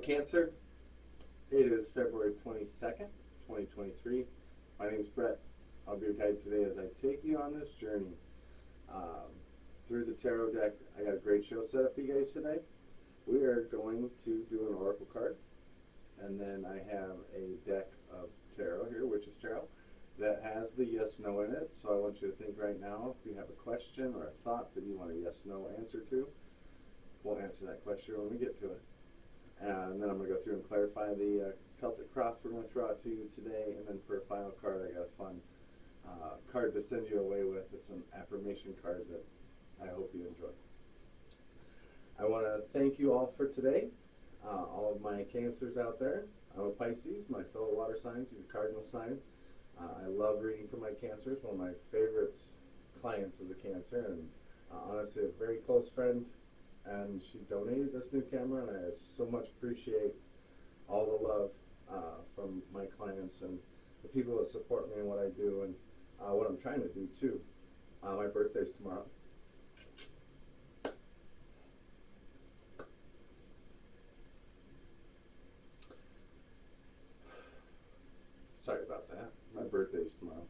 Cancer. It is February 22nd, 2023. My name is Brett. I'll be your guide today as I take you on this journey through the tarot deck. I got a great show set up for you guys today. We are going to do an oracle card, and then I have a deck of tarot here, Witch's Tarot, that has the yes/no in it. So I want you to think right now if you have a question or a thought that you want a yes/no answer to. We'll answer that question when we get to it. And then I'm going to go through and clarify the Celtic cross we're going to throw out to you today. And then for a final card, I got a fun card to send you away with. It's an affirmation card that I hope you enjoy. I want to thank you all for today. All of my Cancers out there. I'm a Pisces, my fellow water signs, you're a cardinal sign. I love reading for my Cancers. One of my favorite clients is a Cancer, and honestly a very close friend. And she donated this new camera, and I so much appreciate all the love from my clients and the people that support me in what I do and what I'm trying to do too. My birthday's tomorrow. Sorry about that. My birthday's tomorrow.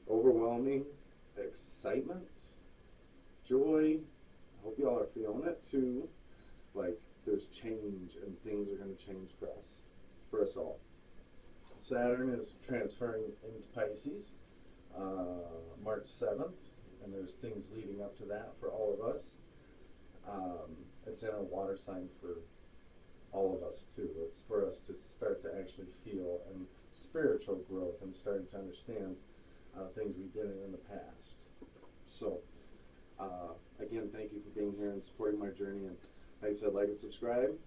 Overwhelming excitement, joy. I hope you all are feeling it too. Like there's change and things are going to change for us all. Saturn is transferring into Pisces March 7th, and there's things leading up to that for all of us. It's in a water sign for all of us too. It's for us to start to actually feel and spiritual growth and starting to understand things we didn't in the past. So again, thank you for being here and supporting my journey. And like I said, like and subscribe.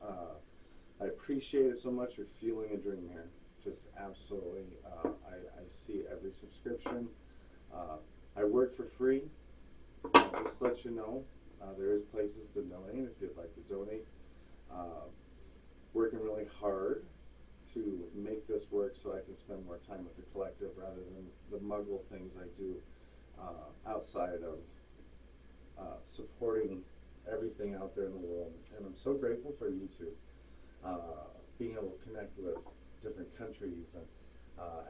I appreciate it so much. You're fueling a dream here. Just absolutely. I see every subscription. I work for free. Just to let you know, there is places to donate if you'd like to donate. Working really hard to make this work so I can spend more time with the collective rather than the muggle things I do outside of supporting everything out there in the world. And I'm so grateful for YouTube, being able to connect with different countries and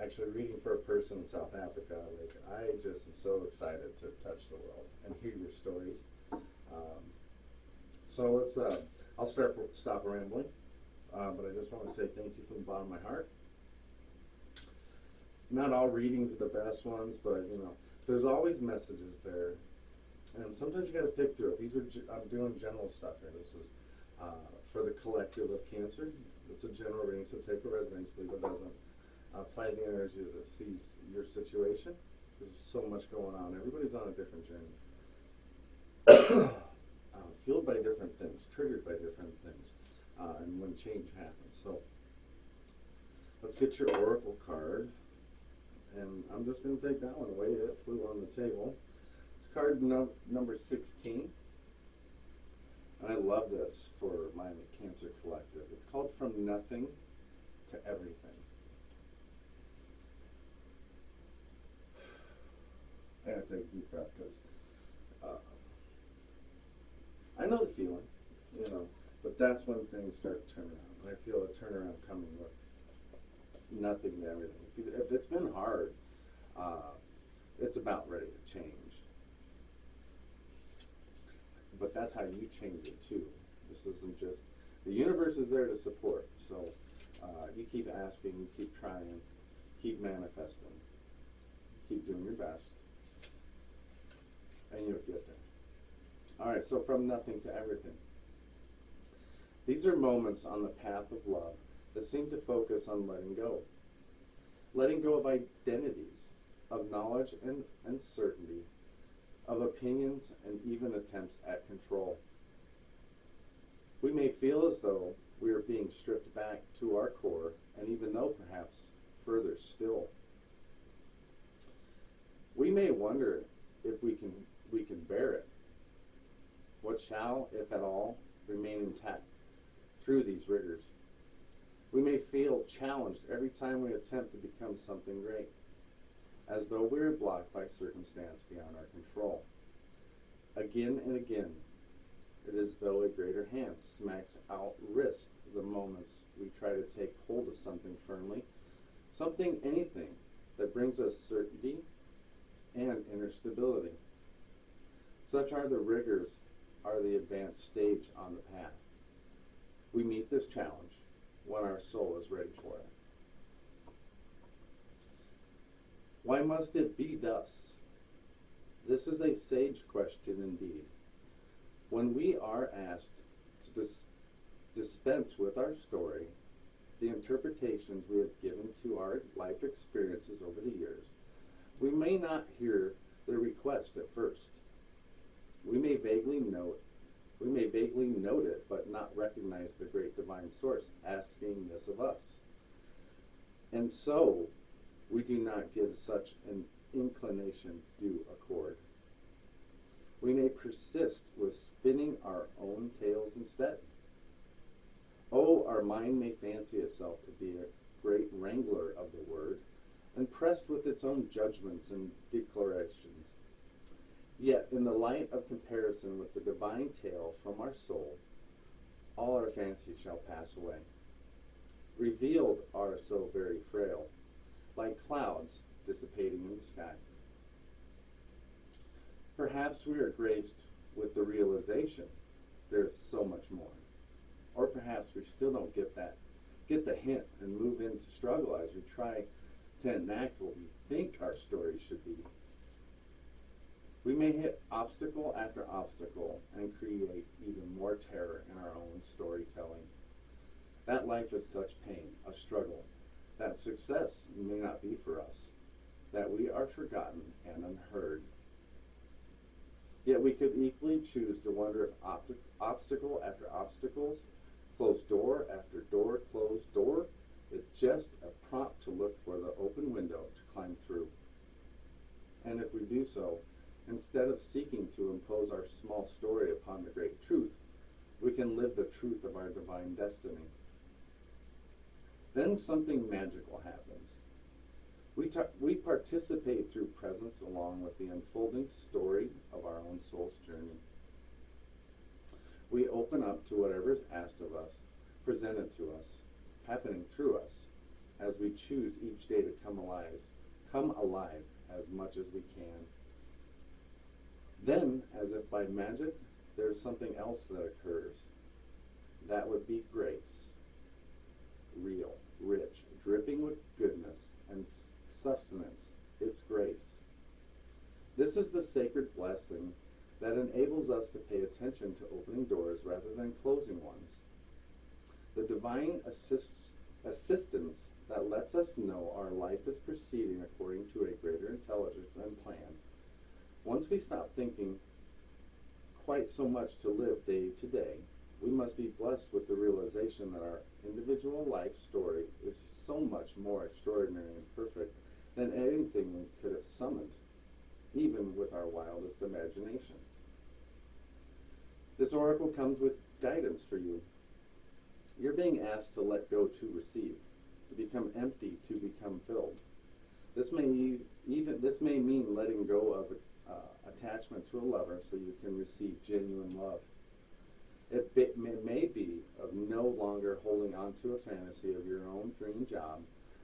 actually reading for a person in South Africa. Like, I just am so excited to touch the world and hear your stories. So let's, I'll stop rambling, but I just want to say thank you from the bottom of my heart. Not all readings are the best ones, but you know, there's always messages there, and sometimes you got to pick through it. These are I'm doing general stuff here. This is for the collective of Cancer. It's a general reading, so take what resonates, leave what doesn't. Apply the energy that sees your situation. There's so much going on. Everybody's on a different journey. Fueled by different things, triggered by different things, and when change happens. So let's get your oracle card. And I'm just going to take that one away. It flew on the table. It's card number 16. And I love this for my Cancer collective. It's called From Nothing to Everything. I gotta take a deep breath because I know the feeling, you know, but that's when things start to turn around. And I feel a turnaround coming with nothing to everything. If it's been hard, it's about ready to change. But that's how you change it too. This isn't just, the universe is there to support. So you keep asking, you keep trying, keep manifesting, keep doing your best, and you'll get there. All right, so from nothing to everything. These are moments on the path of love that seem to focus on letting go. Letting go of identities, of knowledge and certainty, of opinions and even attempts at control. We may feel as though we are being stripped back to our core, and even though perhaps further still. We may wonder if we can bear it. What shall, if at all, remain intact through these rigors? We may feel challenged every time we attempt to become something great, as though we are blocked by circumstance beyond our control. Again and again, It is though a greater hand smacks out wrist the moments we try to take hold of something firmly, something, anything, that brings us certainty and inner stability. Such are the rigors, are the advanced stage on the path. We meet this challenge when our soul is ready for it. Why must it be thus? This is a sage question indeed. When we are asked to dispense with our story, the interpretations we have given to our life experiences over the years, we may not hear the request at first. We may vaguely note it, but not recognize the great divine source asking this of us. And so, we do not give such an inclination due accord. We may persist with spinning our own tales instead. Oh, our mind may fancy itself to be a great wrangler of the word, and pressed with its own judgments and declarations. Yet, in the light of comparison with the divine tale from our soul, all our fancies shall pass away. Revealed are so very frail, like clouds dissipating in the sky. Perhaps we are graced with the realization there's so much more. Or perhaps we still don't get the hint and move into struggle as we try to enact what we think our story should be. We may hit obstacle after obstacle and create even more terror in our own storytelling. That life is such pain, a struggle, that success may not be for us, that we are forgotten and unheard. Yet we could equally choose to wonder if obstacle after obstacles, closed door after door, closed door, is just a prompt to look for the open window to climb through. And if we do so, instead of seeking to impose our small story upon the great truth, we can live the truth of our divine destiny. Then something magical happens. We participate through presence along with the unfolding story of our own soul's journey. We open up to whatever is asked of us, presented to us, happening through us, as we choose each day to come alive as much as we can. Then, as if by magic, there's something else that occurs. That would be grace. Real, rich, dripping with goodness and sustenance. It's grace. This is the sacred blessing that enables us to pay attention to opening doors rather than closing ones. The divine assistance that lets us know our life is proceeding according to a greater intelligence and plan. Once we stop thinking quite so much to live day to day, we must be blessed with the realization that our individual life story is so much more extraordinary and perfect than anything we could have summoned, even with our wildest imagination. This oracle comes with guidance for you. You're being asked to let go to receive, to become empty to become filled. This may mean letting go of attachment to a lover so you can receive genuine love. It may be of no longer holding on to a fantasy of your own dream job,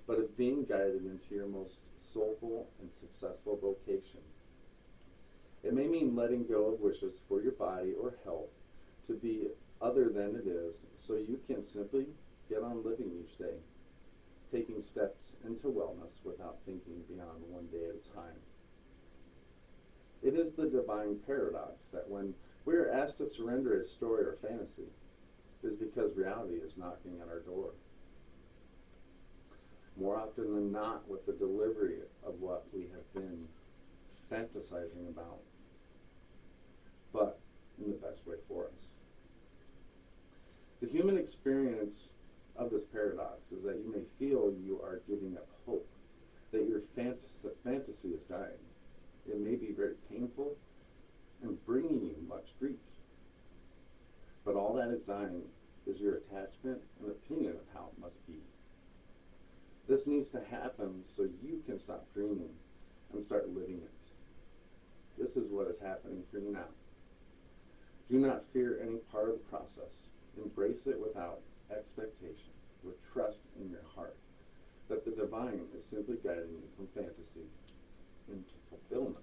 but of being guided into your most soulful and successful vocation. It may mean letting go of wishes for your body or health to be other than it is, so you can simply get on living each day, taking steps into wellness without thinking beyond one day at a time. It is the divine paradox that when we are asked to surrender a story or fantasy, it is because reality is knocking at our door. More often than not, with the delivery of what we have been fantasizing about, but in the best way for us. The human experience of this paradox is that you may feel you are giving up hope, that your fantasy is dying. It may be very painful and bringing you much grief. But all that is dying is your attachment and opinion of how it must be. This needs to happen so you can stop dreaming and start living it. This is what is happening for you now. Do not fear any part of the process. Embrace it without expectation, with trust in your heart that the divine is simply guiding you from fantasy into fulfillment.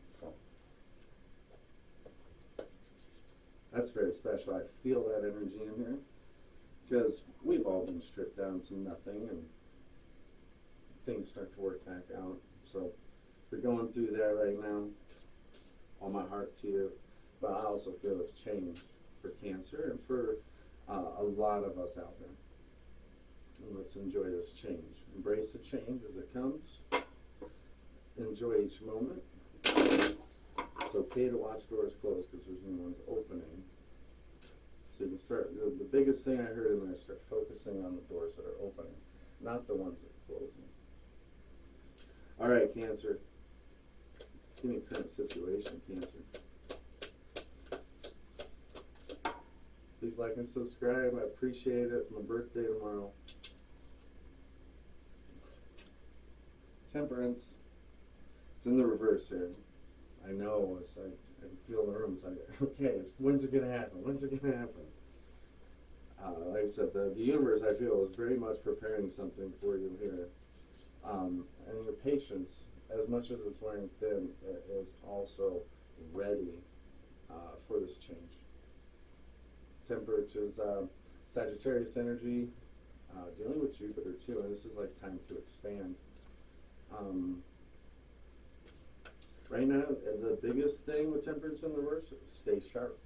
So, that's very special. I feel that energy in here because we've all been stripped down to nothing and things start to work back out. So, if you're going through that right now, all my heart to you. But I also feel this change for Cancer and for a lot of us out there. And let's enjoy this change. Embrace the change as it comes. Enjoy each moment. It's okay to watch doors close because there's new ones opening. So you can start, the biggest thing I heard in there, start focusing on the doors that are opening, not the ones that are closing. All right, Cancer. Give me a current situation, Cancer. Please like and subscribe. I appreciate it. It's my birthday tomorrow. Temperance. It's in the reverse here. I know. It's like I can feel the room. It's like, okay, when's it gonna happen? When's it gonna happen? Like I said, the universe, I feel, is very much preparing something for you here. And your patience, as much as it's wearing thin, is also ready for this change. Temperance is Sagittarius energy, dealing with Jupiter too, and this is like time to expand. Right now, the biggest thing with Temperance in the reverse, stay sharp.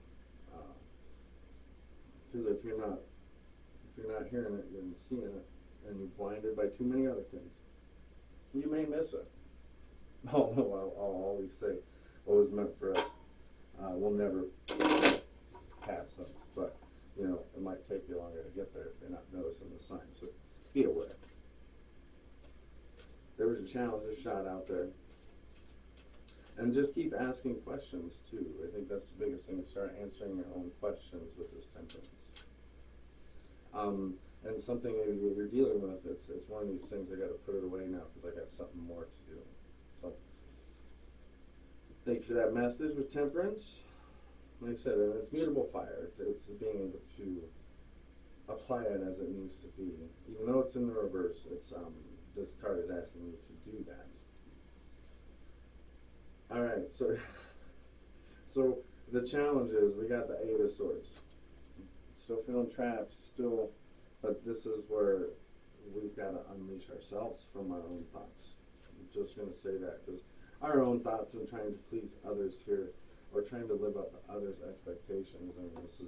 Because if you're not hearing it and seeing it, and you're blinded by too many other things, you may miss it. Oh no, I'll always say, what was meant for us will never pass us, but you know, it might take you longer to get there if you're not noticing the signs. So be aware. There was a challenge, a shot out there. And just keep asking questions too. I think that's the biggest thing, to start answering your own questions with this Temperance. And something you're dealing with, it's one of these things I got to put it away now because I got something more to do. So thank you for that message with Temperance. Like I said, it's mutable fire. It's being able to apply it as it needs to be. Even though it's in the reverse, it's this card is asking you to do that. All right, so the challenge is we got the Eight of Swords. Still feeling trapped, but this is where we've got to unleash ourselves from our own thoughts. I'm just going to say that because our own thoughts and trying to please others here, or trying to live up to others' expectations, and this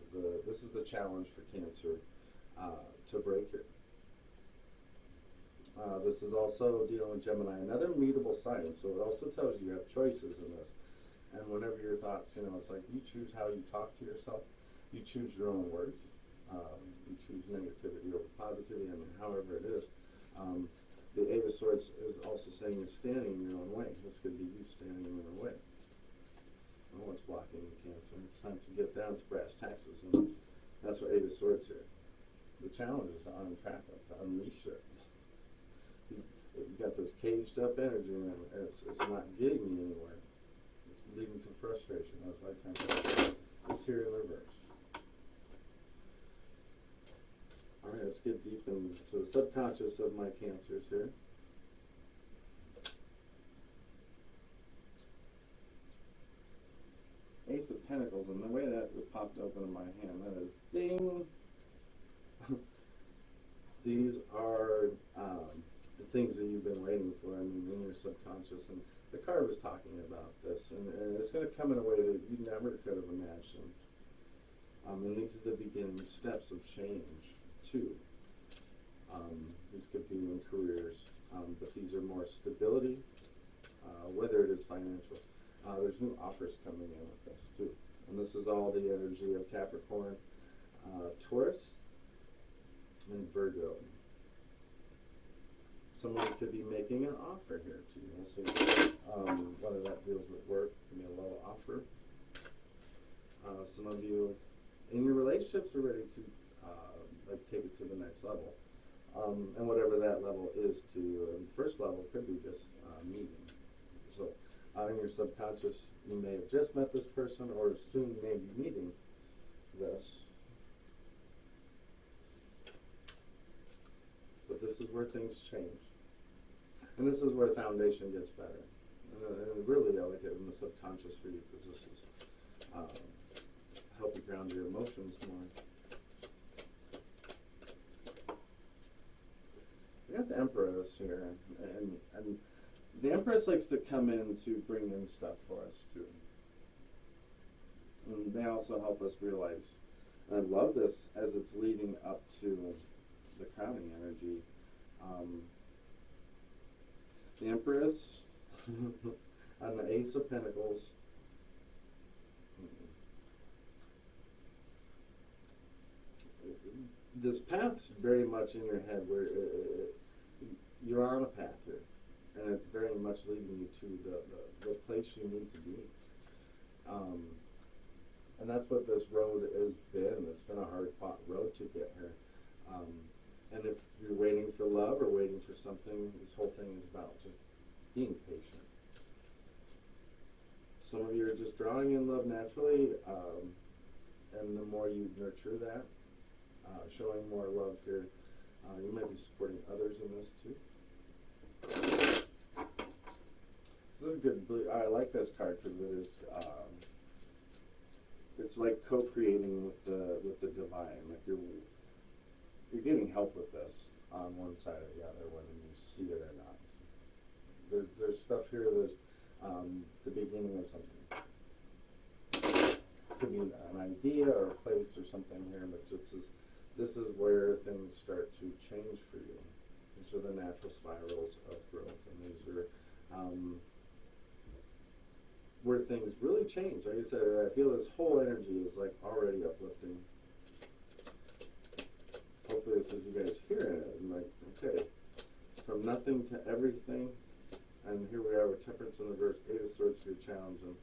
is the challenge for Cancer to break it. This is also dealing with Gemini, another mutable sign, so it also tells you have choices in this. And whenever your thoughts, you know, it's like you choose how you talk to yourself, you choose your own words, you choose negativity over positivity, I mean, however it is. The Eight of Swords is also saying you're standing in your own way. This could be you standing in your own way. Oh, what's blocking you, Cancer? It's time to get down to brass taxes, and that's what Eight of Swords here. The challenge is to untrap it, to unleash it. You got this caged up energy, and it's not getting you anywhere. It's leading to frustration. That's why Temperance is here in reverse. All right, let's get deep into the subconscious of my Cancers here. Ace of Pentacles, and the way that was popped open in my hand, that is ding. These are the things that you've been waiting for, I mean, in your subconscious. And the card was talking about this, and it's going to come in a way that you never could have imagined. And these are the beginning steps of change, too. These could be in careers, but these are more stability, whether it is financial. There's new offers coming in with this, too. And this is all the energy of Capricorn, Taurus, and Virgo. Someone could be making an offer here to you. We'll see whether that deals with work. It can be a low offer. Some of you in your relationships are ready to like take it to the next level, and whatever that level is to you. The first level could be just meeting. So in your subconscious, you may have just met this person or soon may be meeting this. But this is where things change. And this is where foundation gets better. And really, I like it in the subconscious for you, because this is help you ground your emotions more. We got the Empress here, and the Empress likes to come in to bring in stuff for us too. And they also help us realize, and I love this as it's leading up to the crowning energy. The Empress on the Ace of Pentacles. This path's very much in your head, where you're on a path here, and it's very much leading you to the place you need to be. And that's what this road has been. It's been a hard-fought road to get here. And if you're waiting for love or waiting for something, this whole thing is about just being patient. Some of you are just drawing in love naturally, and the more you nurture that, showing more love here, you might be supporting others in this too. This is a good, I like this card because it is, it's like co-creating with the divine. Like you're getting help with this on one side or the other, whether you see it or not. There's stuff here. There's the beginning of something. Could be an idea or a place or something here, but this is where things start to change for you. These are the natural spirals of growth, and these are where things really change. Like I said, I feel this whole energy is like already uplifting. Hopefully this is you guys hearing it. I'm like, okay, from nothing to everything, and here we are with Temperance in reverse, Eight of Swords for your challenge, and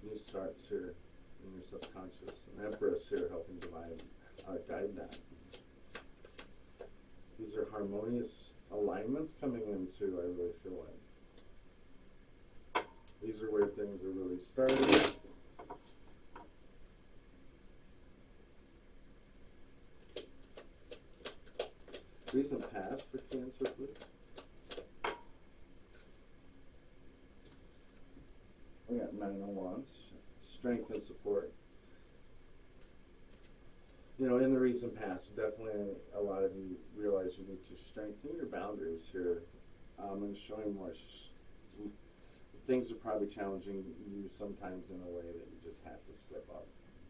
new starts here in your subconscious. And Empress here helping guide that. These are harmonious alignments coming into, I really feel like. These are where things are really starting. Recent past for Cancer, please. We got Nine of Wands, strength and support. You know, in the recent past, definitely a lot of you realize you need to strengthen your boundaries here, and showing more. Things are probably challenging you sometimes in a way that you just have to step up.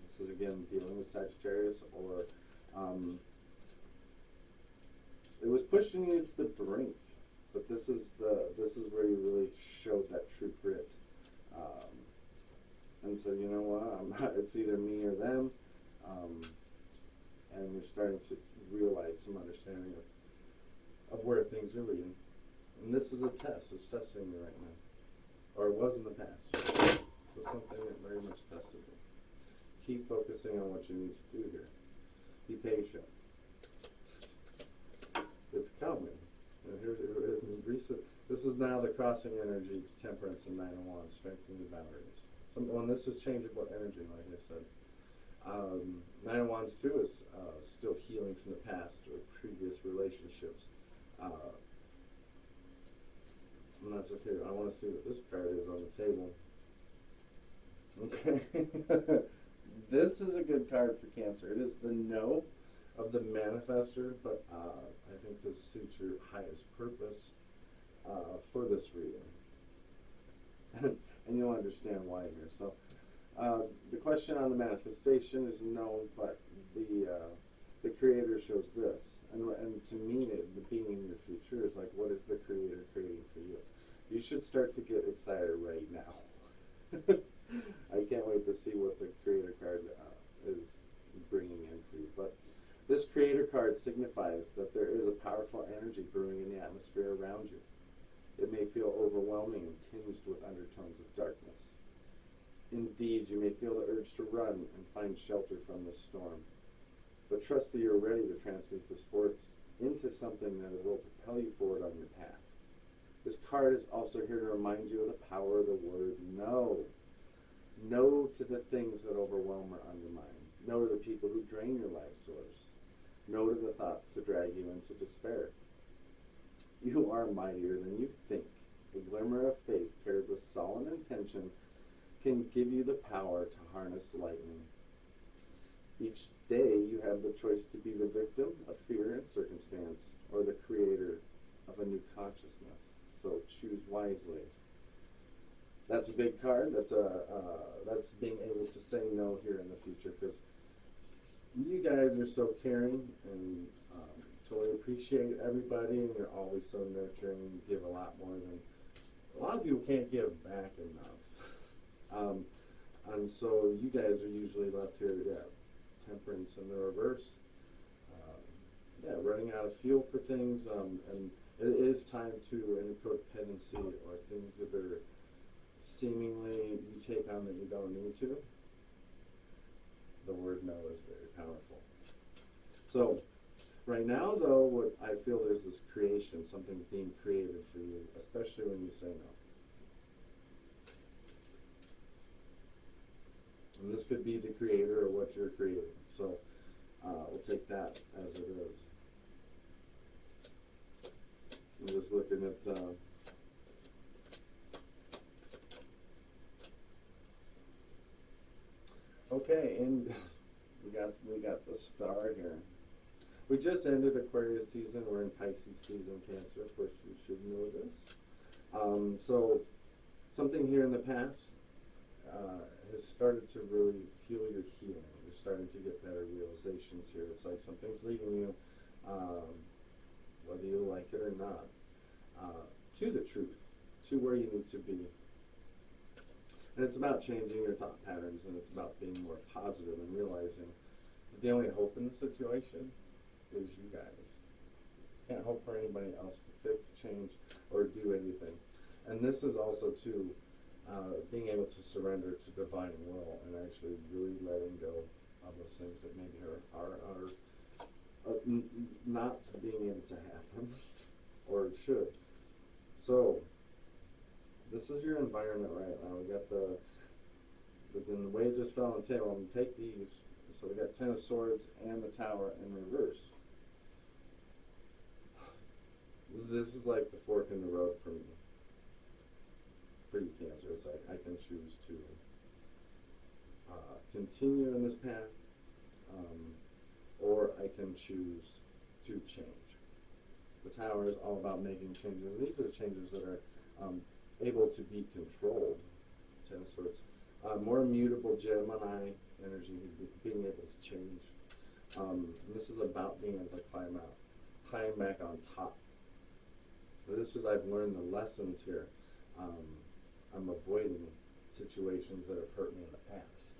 This is again dealing with Sagittarius, or it was pushing you to the brink, but this is where you really showed that true grit, and said, you know what, it's either me or them. And you're starting to realize some understanding of where things are leading. And this is a test. It's testing you right now. Or it was in the past. So something that very much tested you. Keep focusing on what you need to do here. Be patient. It's coming. And here's recent. This is now the crossing energy, Temperance and Nine of Wands, strengthening the boundaries. When this is changeable energy, like I said. Nine of Wands too is still healing from the past or previous relationships, and that's okay. I want to see what this card is on the table. Okay, this is a good card for Cancer. It is the No of the Manifestor, but I think this suits your highest purpose for this reading, and you'll understand why here. So. The question on the manifestation is no, but the Creator shows this, and to mean it, the being in your future is like, what is the Creator creating for you? You should start to get excited right now. I can't wait to see what the Creator card is bringing in for you. But this Creator card signifies that there is a powerful energy brewing in the atmosphere around you. It may feel overwhelming and tinged with undertones of darkness. Indeed, you may feel the urge to run and find shelter from this storm. But trust that you're ready to transmute this force into something that will propel you forward on your path. This card is also here to remind you of the power of the word no. No to the things that overwhelm or undermine. No to the people who drain your life source. No to the thoughts to drag you into despair. You are mightier than you think. A glimmer of faith paired with solemn intention can give you the power to harness lightning. Each day you have the choice to be the victim of fear and circumstance or the creator of a new consciousness. So choose wisely. That's a big card. That's being able to say no here in the future, because you guys are so caring and totally appreciate everybody, and you're always so nurturing. You give a lot more than a lot of people can't give back enough. And so you guys are usually left here, temperance in the reverse. Running out of fuel for things, and it is time to any codependency or things that are seemingly you take on that you don't need to. The word no is very powerful. So right now, though, what I feel there's this creation, something being created for you, especially when you say no. And this could be the creator or what you're creating. So we'll take that as it is. I'm just looking at okay, and we got the star here. We just ended Aquarius season. We're in Pisces season, Cancer. Of course, you should know this. So something here in the past has started to really fuel your healing. You're starting to get better realizations here. It's like something's leading you, whether you like it or not, to the truth, to where you need to be. And it's about changing your thought patterns, and it's about being more positive and realizing that the only hope in the situation is you guys. Can't hope for anybody else to fix, change, or do anything. And this is also too being able to surrender to divine will and actually really letting go of those things that maybe are not being able to happen or should. So this is your environment right now. We got the way it just fell on the table. I'm gonna take these. So we got Ten of Swords and the Tower in reverse. This is like the fork in the road for me. For you, Cancer. It's like I can choose to continue in this path, or I can choose to change. The Tower is all about making changes. These are changes that are able to be controlled. Ten of Swords. More mutable Gemini energy, being able to change. And this is about being able to climb back on top. This is, I've learned the lessons here. I'm avoiding situations that have hurt me in the past.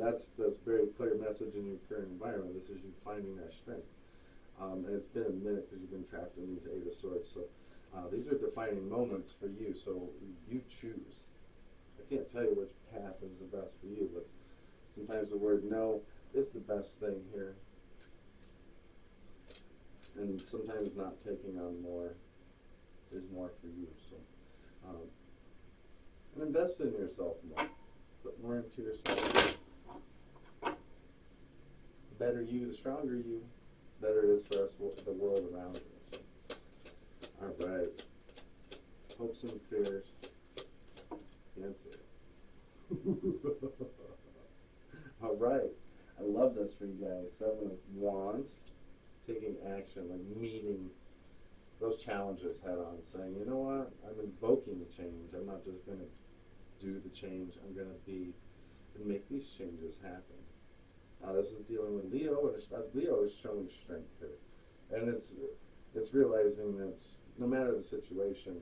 That's a very clear message in your current environment. This is you finding that strength. And it's been a minute because you've been trapped in these Eight of Swords. So these are defining moments for you. So you choose. I can't tell you which path is the best for you, but sometimes the word no is the best thing here. And sometimes not taking on more is more for you. So, and invest in yourself more. Put more into yourself. The better you, the stronger you, better it is for us, the world around us. All right. Hopes and fears. Cancer. All right. I love this for you guys. Seven of Wands. Taking action, like meeting those challenges head on, saying, you know what, I'm invoking the change. I'm not just going to do the change. I'm going to make these changes happen. Now this is dealing with Leo, and Leo is showing strength here. And it's realizing that no matter the situation,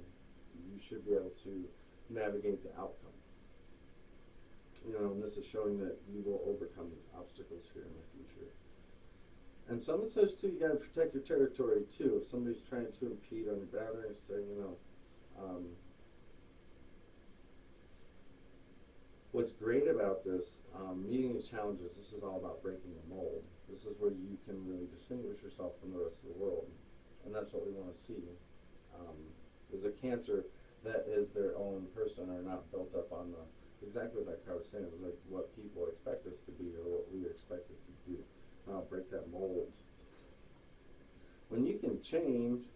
you should be able to navigate the outcome. You know, and this is showing that you will overcome these obstacles here in the future. And someone says too, you got to protect your territory too. If somebody's trying to impede on your boundaries, say, you know, what's great about this, meeting these challenges, this is all about breaking the mold. This is where you can really distinguish yourself from the rest of the world. And that's what we want to see. is a Cancer that is their own person, are not built up on the, exactly what that card was saying. It was like what people expect us to be or what we are expected to do. And I'll break that mold. When you can change,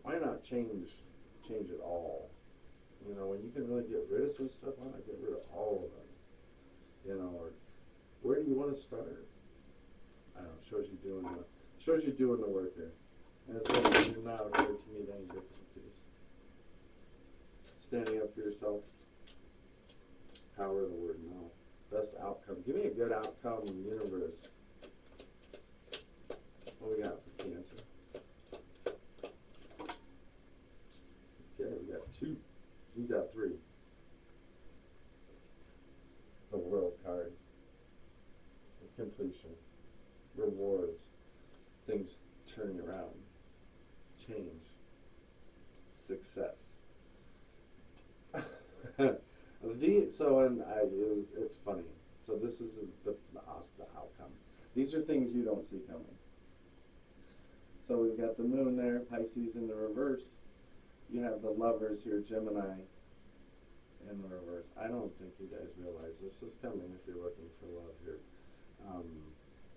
why not change it all? You know, when you can really get rid of some stuff, why not get rid of all of it? You know, or where do you want to start? I don't know, shows you doing the work here. And it's like you're not afraid to meet any difficulties. Standing up for yourself. Power of the word no. Best outcome. Give me a good outcome, universe. What we got for Cancer? Okay, we got 2. We got 3. The World card. Completion. Rewards. Things turning around. Change. Success. It's funny. So this is the outcome. These are things you don't see coming. So we've got the moon there, Pisces in the reverse. You have the Lovers here, Gemini in the reverse. I don't think you guys realize this is coming if you're looking for love here.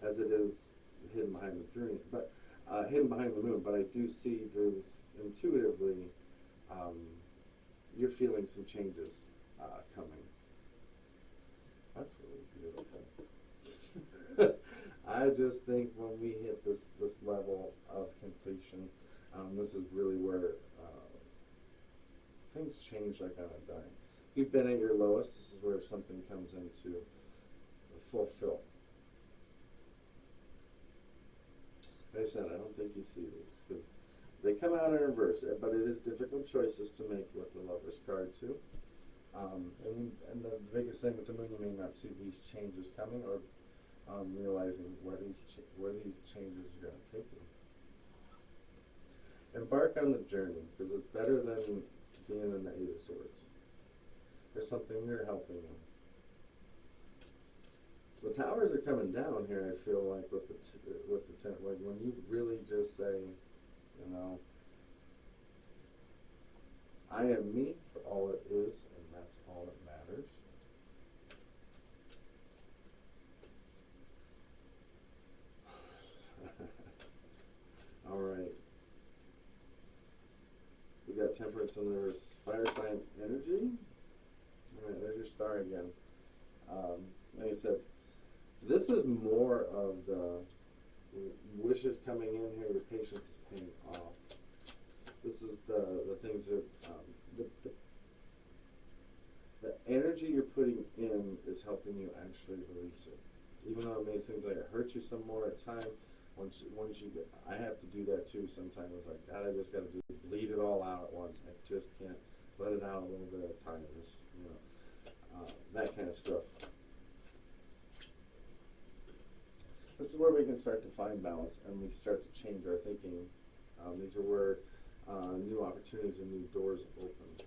As it is hidden behind the dream, but hidden behind the moon. But I do see this intuitively. You're feeling some changes coming. That's really beautiful. I just think when we hit this level of completion, this is really where things change like on a dime. If you've been at your lowest, this is where something comes into fulfill. Like I said, I don't think you see these because they come out in reverse, but it is difficult choices to make with the Lover's card too. And the biggest thing with the moon, you may not see these changes coming or realizing where these changes are going to take you. Embark on the journey because it's better than being in the 8 of Swords. There's something here helping you. The towers are coming down here. I feel like with the 10, like when you really just say, you know, I am me for all it is, and that's all that matters. All right. We got Temperance in the reverse. Fire sign energy. All right, there's your star again. Like I said, this is more of the wishes coming in here. Your patience is paying off. This is the things that the energy you're putting in is helping you actually release it. Even though it may seem like it hurts you some more at time, once you get, I have to do that too sometimes. It's like, God, I just got to bleed it all out at once. I just can't let it out a little bit at a time. Just, you know, that kind of stuff. This is where we can start to find balance and we start to change our thinking. These are where new opportunities and new doors open.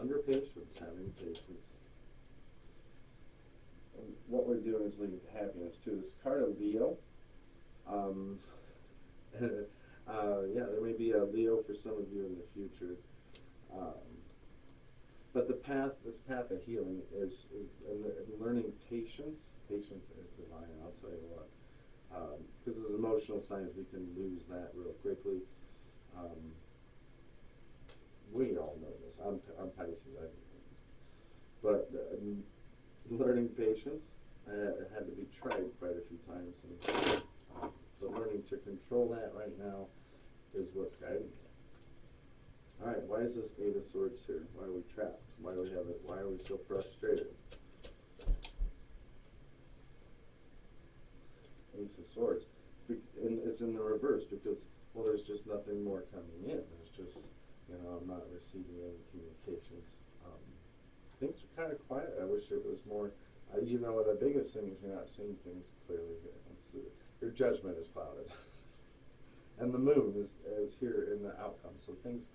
Under patience, having patience. And what we're doing is leading to happiness too. This card of Leo. Yeah, there may be a Leo for some of you in the future. But this path of healing is and learning patience. Patience is divine, I'll tell you what. Because as emotional signs, we can lose that real quickly. We all know this. I'm Pisces. But learning patience had to be tried quite a few times. And, but learning to control that right now is what's guiding me. All right, why is this 8 of Swords here? Why are we trapped? Why do we have it? Why are we so frustrated? Ace of Swords. And it's in the reverse because, well, there's just nothing more coming in. There's just, you know, I'm not receiving any communications. Things are kind of quiet. I wish it was more, you know, the biggest thing is you're not seeing things clearly here. Your judgment is clouded. And the moon is here in the outcome. So things,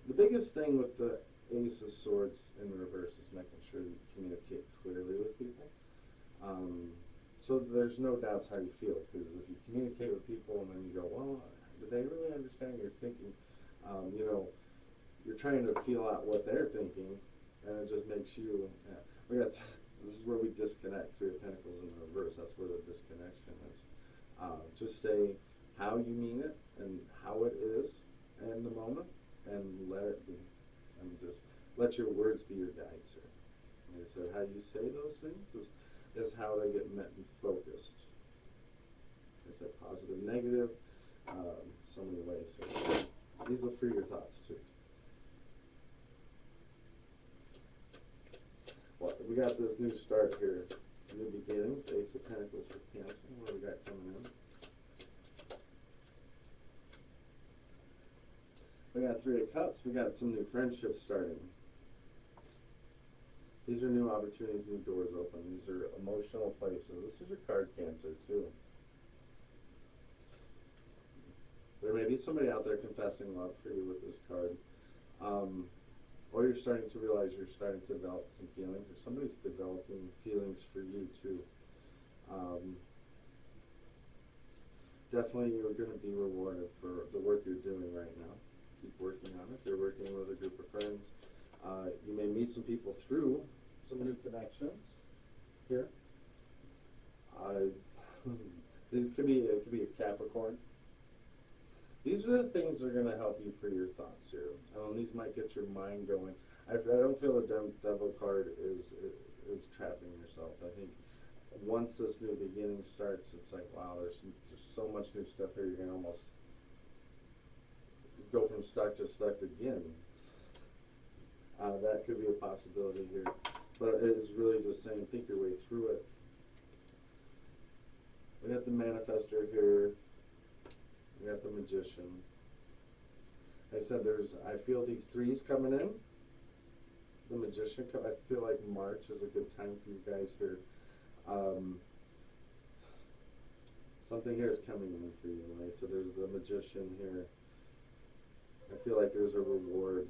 the biggest thing with the Ace of Swords in the reverse is making sure you communicate clearly with people. So there's no doubts how you feel, because if you communicate with people and then you go, well, Do they really understand you're thinking? You know, you're trying to feel out what they're thinking, and it just makes you. We got. This is where we disconnect. Three of Pentacles in the reverse. That's where the disconnection is. Just say how you mean it and how it is in the moment, and let it be, and just let your words be your guides here. Like I said, how you say those things is how they get met and focused. Like I said, positive, negative, so many ways. So these will free your thoughts too. Well, we got this new start here, new beginnings. Ace of Pentacles for Cancer. What do we got coming in? We got Three of Cups. We got some new friendships starting. These are new opportunities, new doors open. These are emotional places. This is your card, Cancer, too. There may be somebody out there confessing love for you with this card. Or you're starting to realize you're starting to develop some feelings, or somebody's developing feelings for you, too. Definitely you're going to be rewarded for the work you're doing right now. Keep working on it. If you're working with a group of friends, you may meet some people through some new connections here. This could be a Capricorn. These are the things that are going to help you for your thoughts here. These might get your mind going. I don't feel the Devil card is trapping yourself. I think once this new beginning starts, it's like, wow, there's so much new stuff here. You're going to almost go from stuck to stuck again. That could be a possibility here. But it is really just saying, think your way through it. We got the Manifestor here. We got the Magician. Like I said, I feel these threes coming in. The Magician, I feel like March is a good time for you guys here. Something here is coming in for you. Like I said, there's the Magician here. I feel like there's a reward.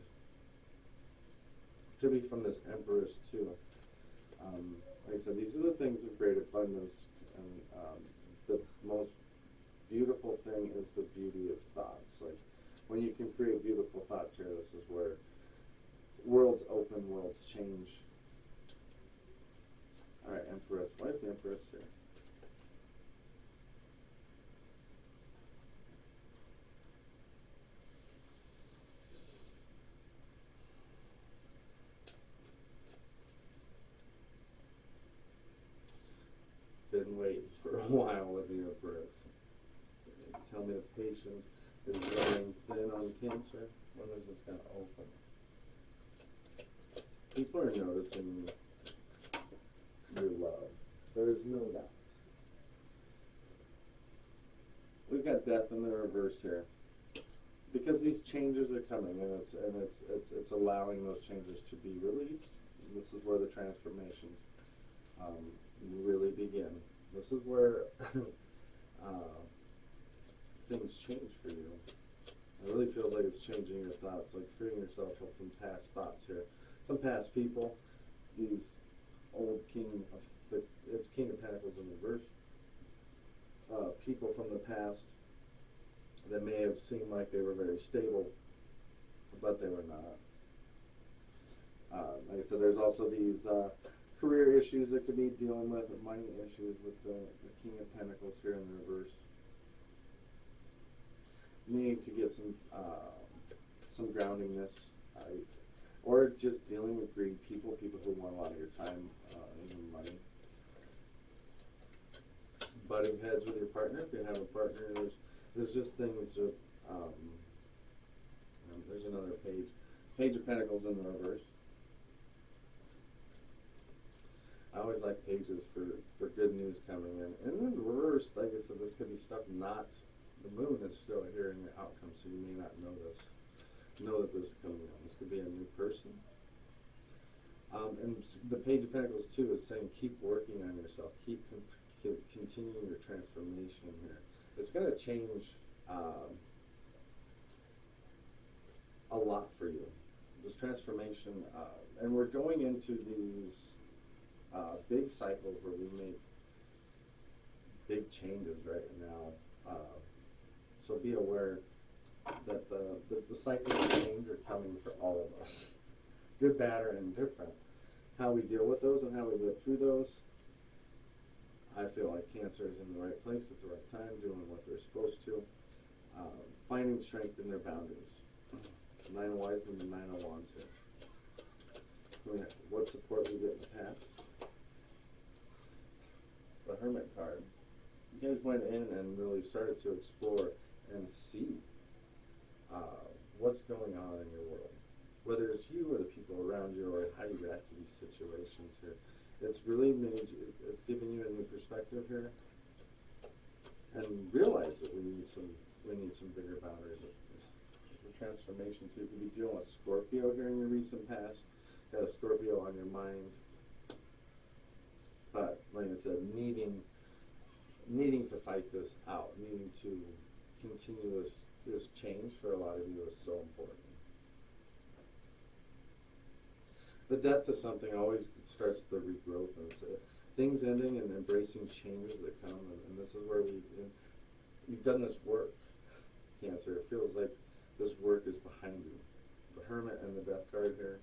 Could be from this Empress too. Like I said, these are the things of great abundance, and the most beautiful thing is the beauty of thoughts. Like when you can create beautiful thoughts here, this is where worlds open, worlds change. All right, Empress. Why is the Empress here? Been waiting for a while with the Empress. Tell me the patience is running thin on Cancer. When is this going to open? People are noticing your love. There's no doubt. We've got Death in the reverse here, because these changes are coming, and it's allowing those changes to be released. This is where the transformations really begin. This is where things change for you. It really feels like it's changing your thoughts, like freeing yourself up from past thoughts here. Some past people, these old it's King of Pentacles in reverse. People from the past that may have seemed like they were very stable, but they were not. Like I said, there's also these career issues that could be dealing with, money issues with the King of Pentacles here in the reverse. Needing to get some groundingness, or just dealing with greedy people who want a lot of your time and your money. Butting heads with your partner. If you have a partner, there's just things that, there's another page. Page of Pentacles in the reverse. I always like pages for good news coming in. And in the reverse, like I said, this could be stuff not, the moon is still here in your outcome, so you may not know this. Know that this is coming in. This could be a new person. And the Page of Pentacles too is saying keep working on yourself. Keep continuing your transformation here. It's going to change a lot for you. This transformation, and we're going into these big cycles where we make big changes right now. So be aware that the cycles of change are coming for all of us, good, bad, or indifferent. How we deal with those and how we get through those, I feel like Cancer is in the right place at the right time, doing what they're supposed to, finding strength in their boundaries. Nine of Wands and the Nine of Wands here. What support we get in the past. The Hermit card. You guys went in and really started to explore and see what's going on in your world. Whether it's you or the people around you or how you react to these situations here. It's really made you, it's given you a new perspective here. And realize that we need some bigger boundaries for transformation too. You could be dealing with Scorpio here in your recent past. Got a Scorpio on your mind. But like I said, needing to fight this out, needing to continue this change for a lot of you is so important. The death of something always starts the regrowth, and it's things ending and embracing changes that come, and this is where you've done this work, Cancer. It feels like this work is behind you. The Hermit and the Death card here,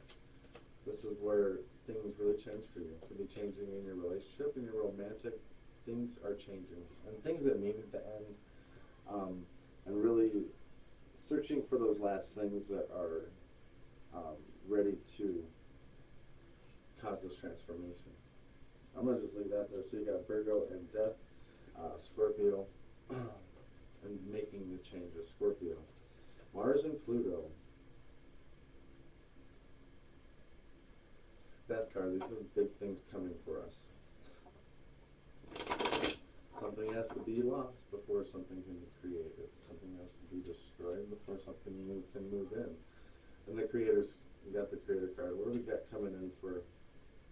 this is where things really change for you. It could be changing in your relationship, in your romantic, things are changing. And things that needed to end, and really searching for those last things that are ready to cause this transformation. I'm going to just leave that there. So you got Virgo and Death, Scorpio, and making the changes, Scorpio. Mars and Pluto. Death card, these are big things coming for us. Something has to be lost before something can be created. Something has to be destroyed before something new can move in. And the creators, we got the Creator card. What do we got coming in for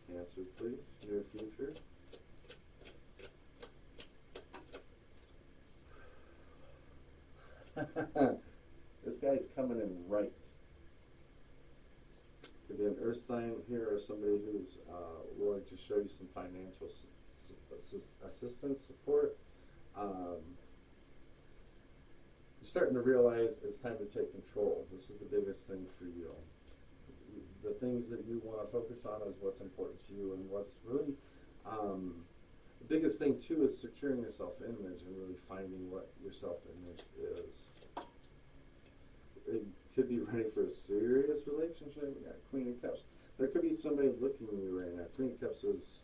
Cancer, please? Near future. This guy's coming in right. Could be an earth sign here or somebody who's willing to show you some financial assistance, support. You're starting to realize it's time to take control. This is the biggest thing for you. The things that you want to focus on is what's important to you, and what's really the biggest thing too is securing your self-image and really finding what your self-image is. It could be ready for a serious relationship. We got Queen of Cups. There could be somebody looking at you right now. Queen of Cups is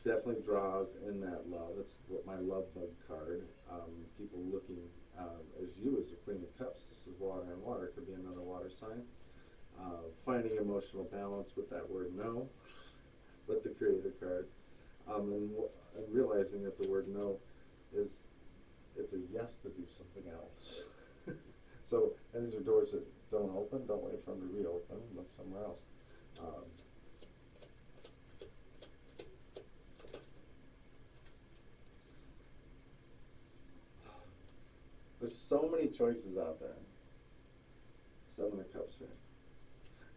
definitely draws in that love. That's what my love bug card. People looking as you as the Queen of Cups. This is water and water. It could be another water sign. Finding emotional balance with that word no, with the Creator card, and realizing that the word no is it's a yes to do something else. So, and these are doors that don't open. Don't wait for them to reopen. Look somewhere else. There's so many choices out there. Seven of Cups here.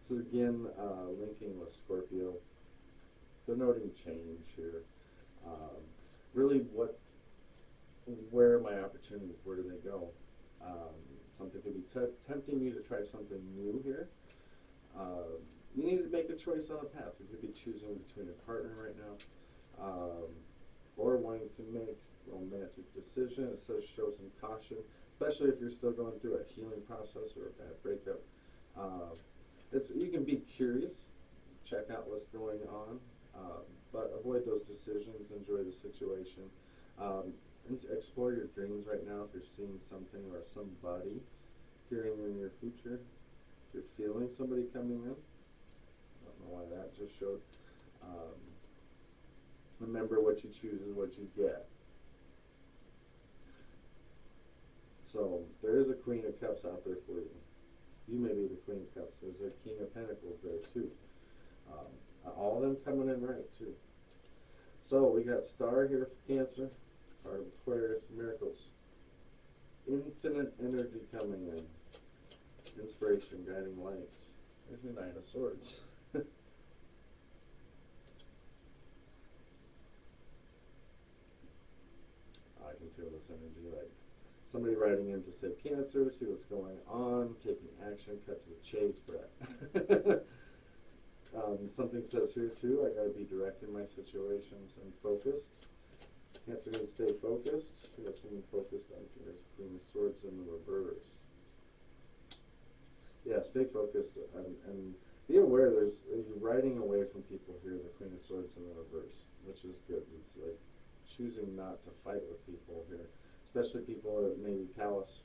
This is again linking with Scorpio, denoting change here. Really, where are my opportunities? Where do they go? Something could be tempting you to try something new here. You need to make a choice on a path. You could be choosing between a partner right now, or wanting to make a romantic decision. It says show some caution, especially if you're still going through a healing process or a bad breakup. You can be curious, check out what's going on, but avoid those decisions. Enjoy the situation. And to explore your dreams right now if you're seeing something or somebody here in your near future. If you're feeling somebody coming in, I don't know why that just showed. Remember, what you choose is what you get. So there is a Queen of Cups out there for you. You may be the Queen of Cups. There's a King of Pentacles there too. All of them coming in right too. So we got Star here for Cancer. Card of Aquarius, miracles. Infinite energy coming in. Inspiration, guiding light. There's your Nine of Swords. I can feel this energy, like Somebody writing in to say Cancer, see what's going on, taking action, cut to the chase, Brett. Something says here too, I gotta be direct in my situations and focused. Cancer needs to stay focused. We got someone focused on there's Queen of Swords in the reverse. Yeah, stay focused and be aware you're riding away from people here, the Queen of Swords in the reverse, which is good. It's like choosing not to fight with people here, especially people that may be callous,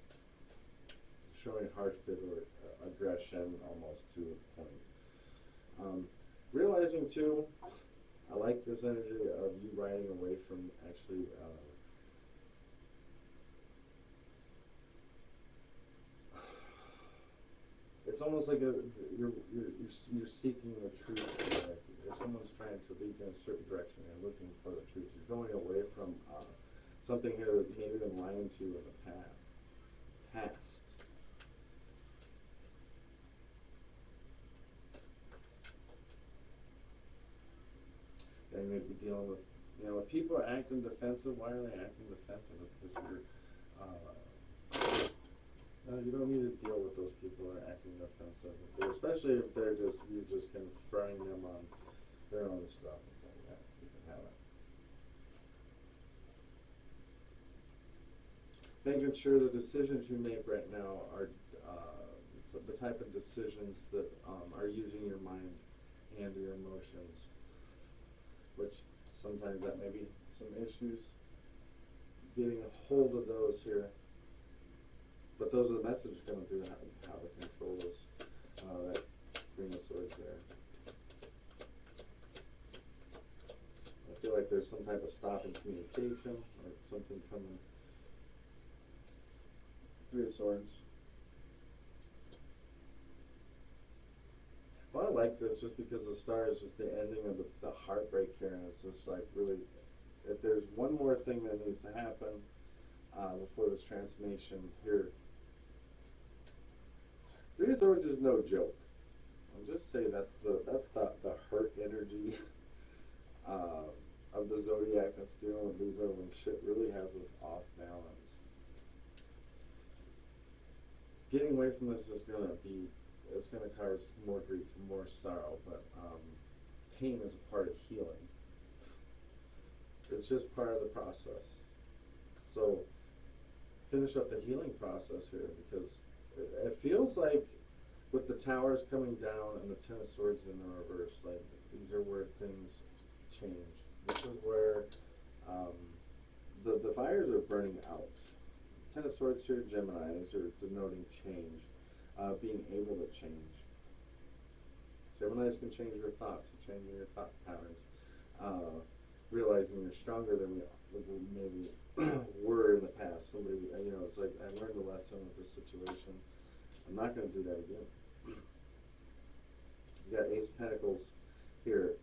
showing harsh bit or aggression almost to a point. Realizing too, I like this energy of you riding away from actually it's almost like you're seeking the truth. Like if someone's trying to lead you in a certain direction and looking for the truth, you're going away from something that maybe been lying to you in the past. And you may be dealing with, when people are acting defensive, why are they acting defensive? It's because you don't need to deal with those people that are acting defensive. Especially if you're just confronting them on their own stuff. It's like, yeah, you can have it. Making sure the decisions you make right now are the type of decisions that are using your mind and your emotions, which sometimes that may be some issues. Getting a hold of those here. But those are the messages going to do how to control those. That Queen of Swords there. I feel like there's some type of stop in communication or something coming. Three of Swords. Well, I like this just because the star is just the ending of the heartbreak here, and it's just like really, if there's one more thing that needs to happen before this transformation here. Three of Swords is no joke. I'll just say that's the hurt energy of the zodiac that's dealing with Libra when shit really has us off balance. Getting away from this is it's going to cause more grief, more sorrow, but pain is a part of healing. It's just part of the process. So finish up the healing process here, because it feels like with the towers coming down and the Ten of Swords in the reverse, like these are where things change. This is where the fires are burning out. Ten of Swords here, Gemini, these are denoting change, being able to change. Geminis can change your thoughts, changing your thought patterns, realizing you're stronger than we maybe were in the past. Somebody, it's like I learned a lesson with this situation. I'm not going to do that again. You got Ace of Pentacles here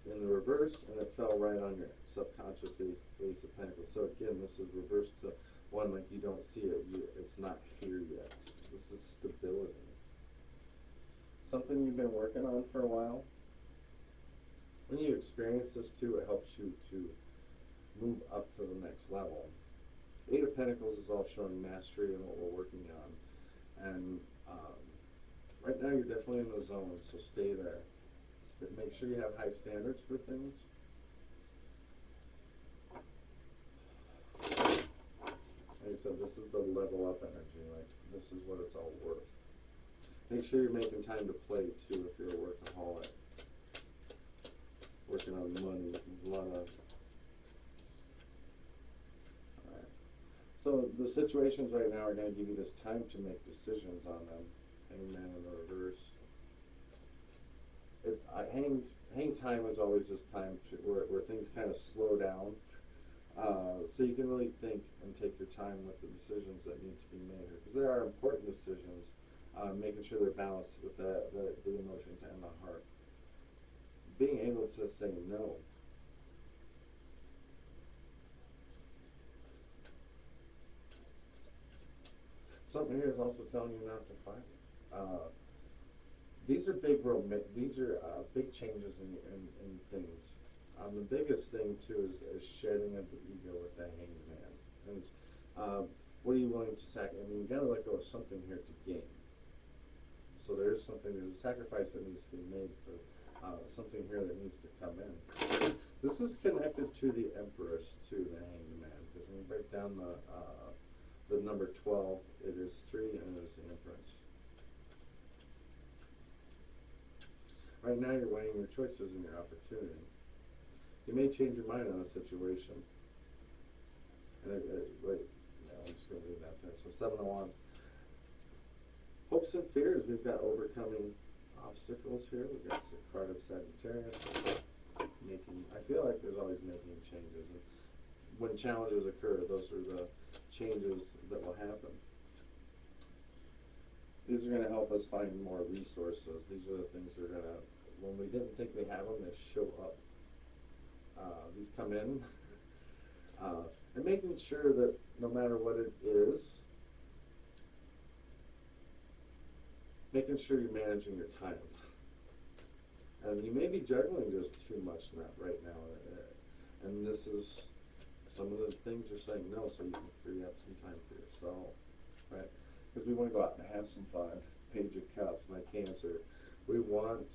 in the reverse, and it fell right on your subconscious Ace of Pentacles. So again, this is reversed to one like you don't see it. It's not here yet. This is stability. Something you've been working on for a while. When you experience this too, it helps you to move up to the next level. Eight of Pentacles is all showing mastery and what we're working on. And right now you're definitely in the zone, so stay there. Make sure you have high standards for things. Like I said, this is the level up energy. Like, this is what it's all worth. Make sure you're making time to play too if you're a workaholic. Working on money, a lot of. Alright. So the situations right now are going to give you this time to make decisions on them. Hangman in the reverse. Hang time is always this time where things kind of slow down. So you can really think and take your time with the decisions that need to be made here. Because there are important decisions, making sure they're balanced with the emotions and the heart. Being able to say no. Something here is also telling you not to fight. These are big big changes in things. The biggest thing too is shedding of the ego with the Hangman. And What are you willing to sacrifice? I mean, you got to let go of something here to gain. So there's a sacrifice that needs to be made for something here that needs to come in. This is connected to the Empress, too, the Hanged Man, because when you break down the number 12, it is 3 and it is the Empress. Right now you're weighing your choices and your opportunity. You may change your mind on a situation. And I'm just going to leave that there. So 7 of Wands. Hopes and fears. We've got overcoming obstacles here. We've got the card of Sagittarius. I feel like there's always making changes. And when challenges occur, those are the changes that will happen. These are going to help us find more resources. These are the things that are going to, when we didn't think we have them, they show up. These come in. And making sure that no matter what it is, making sure you're managing your time. And you may be juggling just too much right now. And this is some of the things are saying no, so you can free up some time for yourself, right? Because we want to go out and have some fun. Page of Cups, my Cancer. We don't want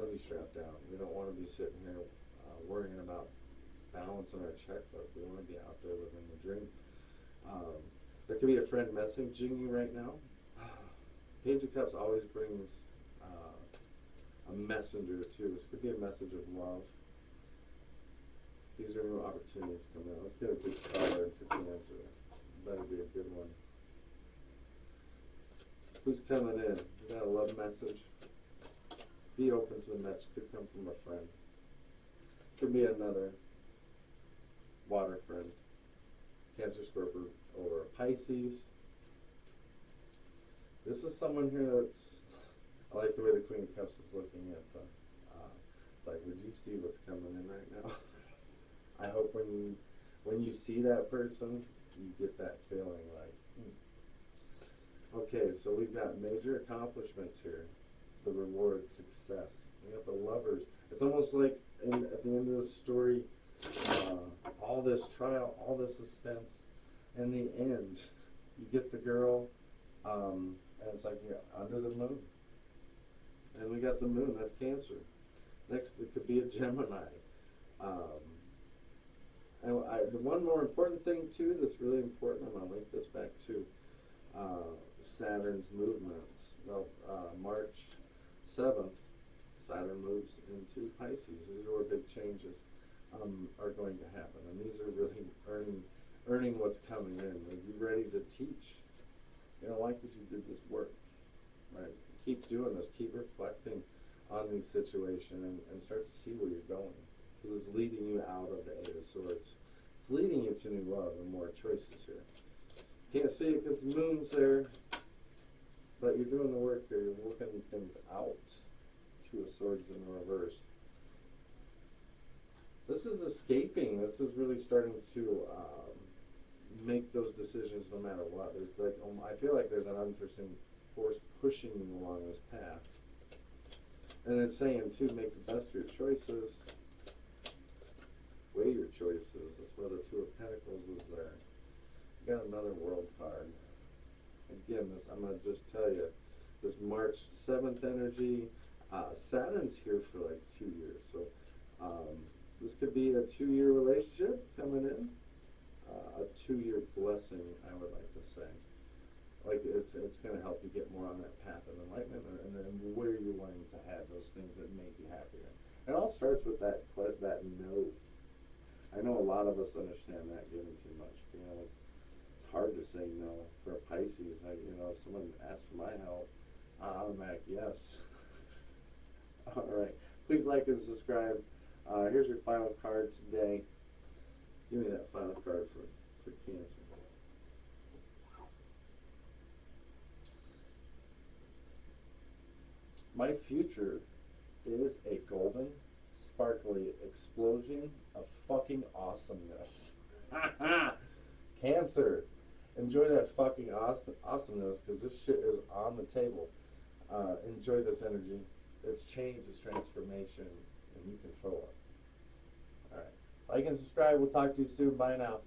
to be strapped down. We don't want to be sitting here worrying about balancing our checkbook. We want to be out there living the dream. There could be a friend messaging you right now. Page of Cups always brings a messenger too. This could be a message of love. These are new opportunities coming out. Let's get a good card for Cancer. That'll be a good one. Who's coming in? You got a love message. Be open to the message. Could come from a friend. Could be another water friend. Cancer, Scorpio, or Pisces. This is someone here that's, I like the way the Queen of Cups is looking at them. It's like, would you see what's coming in right now? I hope when you see that person, you get that feeling like, Okay, so we've got major accomplishments here. The reward, success. We got the Lovers. It's almost like at the end of the story, all this trial, all this suspense. In the end, you get the girl, and it's like you're under the moon. And we got the moon, that's Cancer. Next, it could be a Gemini. And the one more important thing, too, that's really important, I'm going to link this back to Saturn's movements. Well, March 7th, Saturn moves into Pisces. These are where big changes are going to happen. And these are really earning what's coming in. Are you ready to teach? Why? Because you did this work, right? Keep doing this. Keep reflecting on these situations and start to see where you're going. Because it's leading you out of the Eight of Swords. It's leading you to new love and more choices here. Can't see it because the moon's there, but you're doing the work here. You're working things out. Two of Swords in reverse. This is escaping. This is really starting to make those decisions no matter what. There's I feel like there's an unforeseen force pushing you along this path. And it's saying, too, make the best of your choices. Weigh your choices. That's why the Two of Pentacles was there. You got another World card. Again, I'm going to just tell you, this March 7th energy, Saturn's here for like 2 years. So this could be a 2-year relationship coming in. A 2-year blessing, I would like to say. Like it's going to help you get more on that path of enlightenment, and then where you're wanting to have those things that make you happier. It all starts with that no. I know a lot of us understand that giving too much. It's hard to say no for a Pisces. If someone asks for my help, automatic yes. All right, please like and subscribe. Here's your final card today. Give me that final card for Cancer. My future is a golden, sparkly explosion of fucking awesomeness. Cancer, enjoy that fucking awesomeness, because this shit is on the table. Enjoy this energy. It's change, it's transformation, and you control it. All right. Like and subscribe. We'll talk to you soon. Bye now.